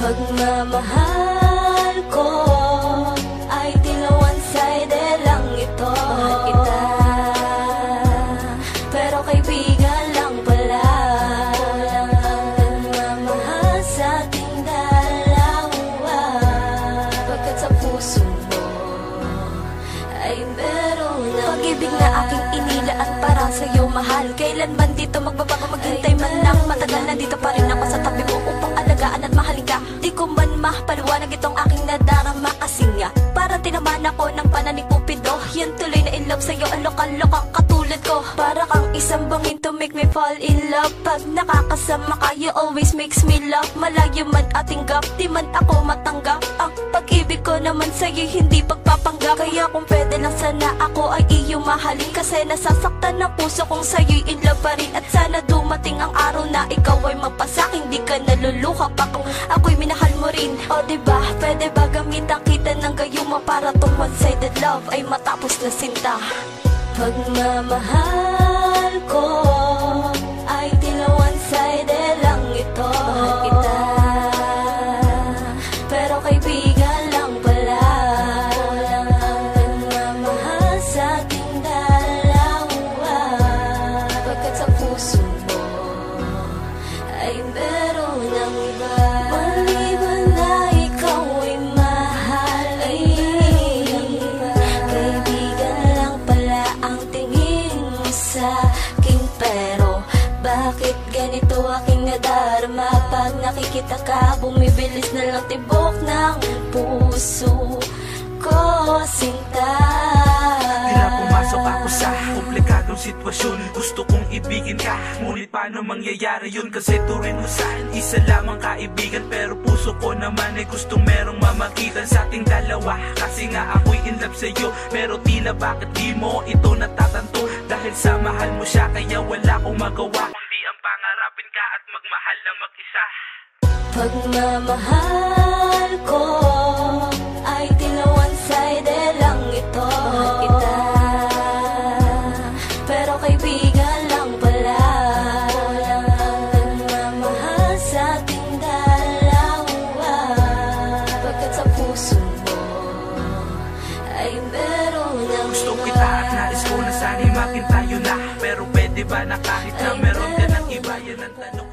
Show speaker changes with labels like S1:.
S1: pagmamahal ko ay tila one-sided lang ito. Mahal kita, pero kaibigan lang pala. Walang nagmamahal sa ating dalawa, pagkat sa puso mo ay meron na pag-ibig na aking inilaan para sa'yo, mahal. Kailanman dito magbabago, maghintay man lang matagal, nandito pa rin ako sa tabi mo upang alagaan at mahalin ka. Di ko man mapaliwanag itong aking nadarama, kasi nga para tinamaan ako ng panahon ni Cupido. Yan tuloy na in love sa'yo, ang lokal-lokang katulad ko. Para kang isang bangin to make me fall in love. Pag nakakasama ka, you always makes me laugh. Malayo man ating gap, di man ako matanggap. Ang pag-ibig ko naman sa'yo hindi pagpapanggap. Kaya kung pwede lang sana ako ay iyong mahalin, kasi nasasaktan ng puso kong sa'yo'y in love pa rin. At sana dumating ang araw na ikaw ay magpasaking, di ka naluluha pa kung ako'y minahal mo rin. O diba, pwede ba gamitan kita ng gayuma para tong one-sided love ay matapos na sinta? Pagmamahal ko ay tila one-sided lang ito. Mahal kita, pero kaibigan lang pala. Walang nagmamahal sa ating dalawa, pagkat sa puso mo ay meron ng iba. Maliban na ikaw ay mahal, ay kaibigan lang pala ang tingin mo sa akin. Pero bakit ganito aking nadarama? Pag nakikita ka, bumibilis na lang tibok ng puso ko, sinta.
S2: Tila pumasok ako sa komplikadong sitwasyon. Gusto kong ibigin ka, ngunit paano mangyayari yun? Kasi turin mo sa'kin isa lamang kaibigan, pero puso ko naman ay gustong merong mamagitan sa ating dalawa. Kasi nga ako'y in love sa'yo, pero tila bakit di mo ito natatanto? Dahil sa mahal mo siya, kaya wala akong magawa kundi ang pangarapin ka at magmahal na mag-isa.
S1: Pagmamahal ko ay tila one-sided lang ito. Mahal kita, pero kaibigan lang pala. Walang nagmamahal sa ating dalawa, pagkat sa puso mo ay meron ng
S2: Gusto
S1: iba.
S2: kita at nais ko na sana'y makin tayo na, pero pwede ba na kahit na meron ka ng iba? Yan ang tanong.